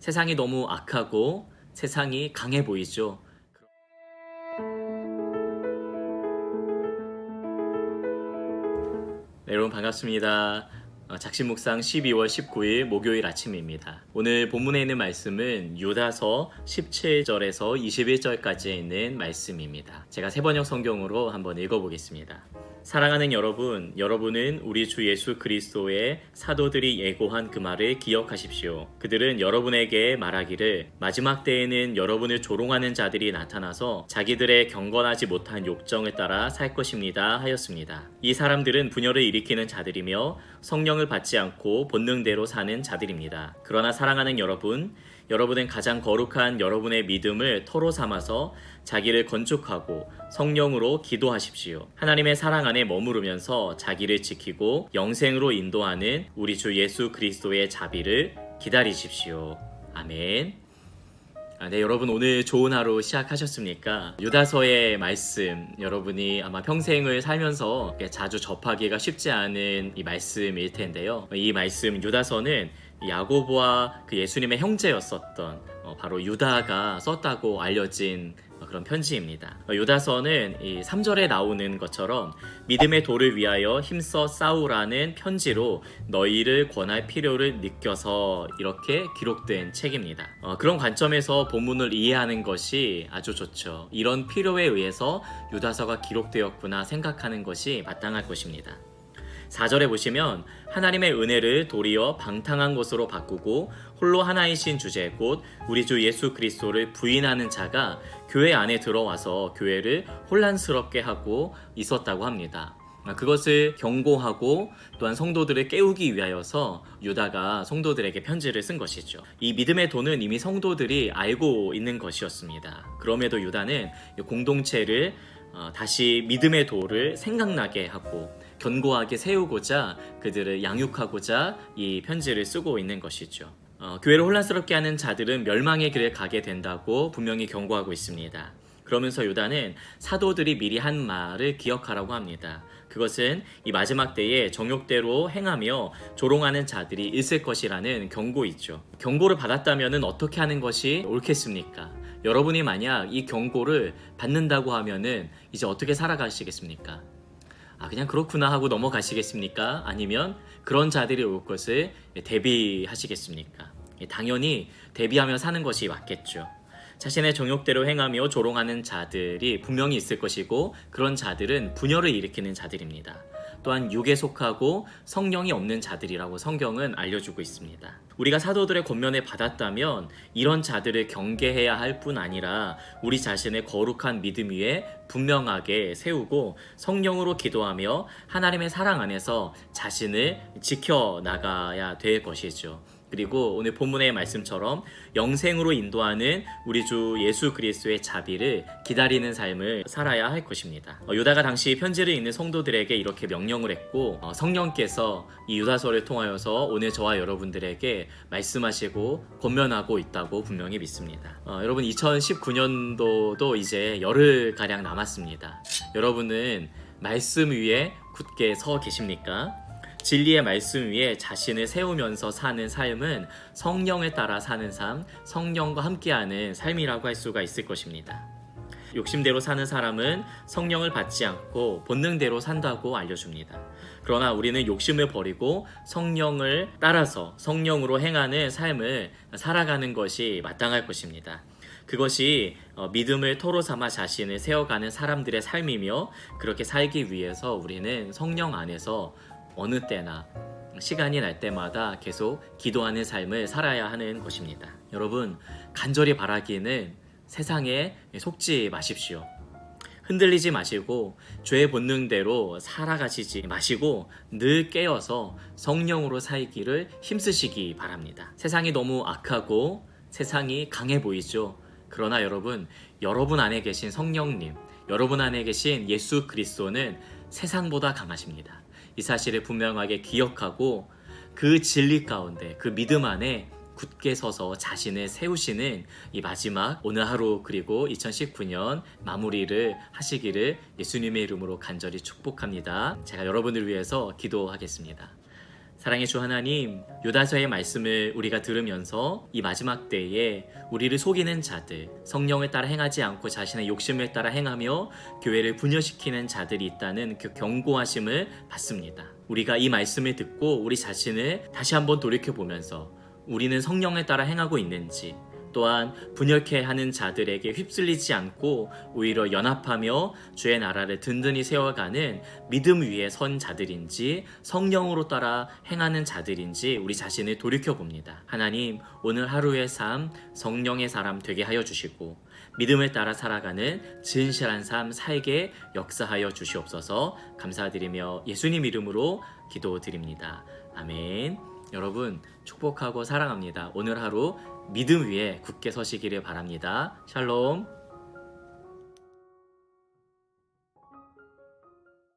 세상이 너무 악하고 세상이 강해 보이죠. 네, 여러분 반갑습니다. 작심묵상 12월 19일 목요일 아침입니다. 오늘 본문에 있는 말씀은 유다서 17절에서 21절까지에 있는 말씀입니다. 제가 세번역 성경으로 한번 읽어보겠습니다. 사랑하는 여러분, 여러분은 우리 주 예수 그리스도의 사도들이 예고한 그 말을 기억하십시오. 그들은 여러분에게 말하기를 마지막 때에는 여러분을 조롱하는 자들이 나타나서 자기들의 경건하지 못한 욕정을 따라 살 것입니다 하였습니다. 이 사람들은 분열을 일으키는 자들이며 성령을 받지 않고 본능대로 사는 자들입니다. 그러나 사랑하는 여러분, 여러분은 가장 거룩한 여러분의 믿음을 토로 삼아서 자기를 건축하고 성령으로 기도하십시오. 하나님의 사랑 안에 머무르면서 자기를 지키고 영생으로 인도하는 우리 주 예수 그리스도의 자비를 기다리십시오. 아멘. 네, 여러분 오늘 좋은 하루 시작하셨습니까? 유다서의 말씀, 여러분이 아마 평생을 살면서 자주 접하기가 쉽지 않은 이 말씀일 텐데요. 이 말씀 유다서는 야고보와 그 예수님의 형제였었던 바로 유다가 썼다고 알려진 그런 편지입니다. 유다서는 이 3절에 나오는 것처럼 믿음의 도를 위하여 힘써 싸우라는 편지로 너희를 권할 필요를 느껴서 이렇게 기록된 책입니다. 그런 관점에서 본문을 이해하는 것이 아주 좋죠. 이런 필요에 의해서 유다서가 기록되었구나 생각하는 것이 마땅할 것입니다. 4절에 보시면 하나님의 은혜를 도리어 방탕한 것으로 바꾸고 홀로 하나이신 주제 곧 우리 주 예수 그리스도를 부인하는 자가 교회 안에 들어와서 교회를 혼란스럽게 하고 있었다고 합니다. 그것을 경고하고 또한 성도들을 깨우기 위하여서 유다가 성도들에게 편지를 쓴 것이죠. 이 믿음의 도는 이미 성도들이 알고 있는 것이었습니다. 그럼에도 유다는 공동체를 다시 믿음의 도를 생각나게 하고 견고하게 세우고자 그들을 양육하고자 이 편지를 쓰고 있는 것이죠. 교회를 혼란스럽게 하는 자들은 멸망의 길을 가게 된다고 분명히 경고하고 있습니다. 그러면서 유다는 사도들이 미리 한 말을 기억하라고 합니다. 그것은 이 마지막 때에 정욕대로 행하며 조롱하는 자들이 있을 것이라는 경고이죠. 경고를 받았다면 어떻게 하는 것이 옳겠습니까? 여러분이 만약 이 경고를 받는다고 하면은 이제 어떻게 살아가시겠습니까? 그냥 그렇구나 하고 넘어가시겠습니까? 아니면 그런 자들이 올 것을 대비하시겠습니까? 당연히 대비하며 사는 것이 맞겠죠. 자신의 정욕대로 행하며 조롱하는 자들이 분명히 있을 것이고 그런 자들은 분열을 일으키는 자들입니다. 또한 육에 속하고 성령이 없는 자들이라고 성경은 알려주고 있습니다. 우리가 사도들의 권면을 받았다면 이런 자들을 경계해야 할 뿐 아니라 우리 자신의 거룩한 믿음 위에 분명하게 세우고 성령으로 기도하며 하나님의 사랑 안에서 자신을 지켜나가야 될 것이죠. 그리고 오늘 본문의 말씀처럼 영생으로 인도하는 우리 주 예수 그리스도의 자비를 기다리는 삶을 살아야 할 것입니다. 유다가 당시 편지를 읽는 성도들에게 이렇게 명령을 했고 성령께서 이 유다서를 통하여서 오늘 저와 여러분들에게 말씀하시고 권면하고 있다고 분명히 믿습니다. 여러분 2019년도도 이제 열흘가량 남았습니다. 여러분은 말씀 위에 굳게 서 계십니까? 진리의 말씀 위에 자신을 세우면서 사는 삶은 성령에 따라 사는 삶, 성령과 함께하는 삶이라고 할 수가 있을 것입니다. 욕심대로 사는 사람은 성령을 받지 않고 본능대로 산다고 알려줍니다. 그러나 우리는 욕심을 버리고 성령을 따라서 성령으로 행하는 삶을 살아가는 것이 마땅할 것입니다. 그것이 믿음을 토로 삼아 자신을 세워가는 사람들의 삶이며 그렇게 살기 위해서 우리는 성령 안에서 어느 때나 시간이 날 때마다 계속 기도하는 삶을 살아야 하는 것입니다. 여러분 간절히 바라기는 세상에 속지 마십시오. 흔들리지 마시고 죄의 본능대로 살아가시지 마시고 늘 깨어서 성령으로 살기를 힘쓰시기 바랍니다. 세상이 너무 악하고 세상이 강해 보이죠. 그러나 여러분 안에 계신 성령님, 여러분 안에 계신 예수 그리스도는 세상보다 강하십니다. 이 사실을 분명하게 기억하고 그 진리 가운데 그 믿음 안에 굳게 서서 자신을 세우시는 이 마지막 오늘 하루 그리고 2019년 마무리를 하시기를 예수님의 이름으로 간절히 축복합니다. 제가 여러분을 위해서 기도하겠습니다. 사랑의 주 하나님, 요다서의 말씀을 우리가 들으면서 이 마지막 때에 우리를 속이는 자들, 성령을 따라 행하지 않고 자신의 욕심을 따라 행하며 교회를 분열시키는 자들이 있다는 그 경고하심을 받습니다. 우리가 이 말씀을 듣고 우리 자신을 다시 한번 돌이켜보면서 우리는 성령을 따라 행하고 있는지, 또한 분열케 하는 자들에게 휩쓸리지 않고 오히려 연합하며 주의 나라를 든든히 세워가는 믿음 위에 선 자들인지 성령으로 따라 행하는 자들인지 우리 자신을 돌이켜봅니다. 하나님, 오늘 하루의 삶 성령의 사람 되게 하여 주시고 믿음을 따라 살아가는 진실한 삶 살게 역사하여 주시옵소서. 감사드리며 예수님 이름으로 기도드립니다. 아멘. 여러분 축복하고 사랑합니다. 오늘 하루 믿음 위에 굳게 서시기를 바랍니다. 샬롬.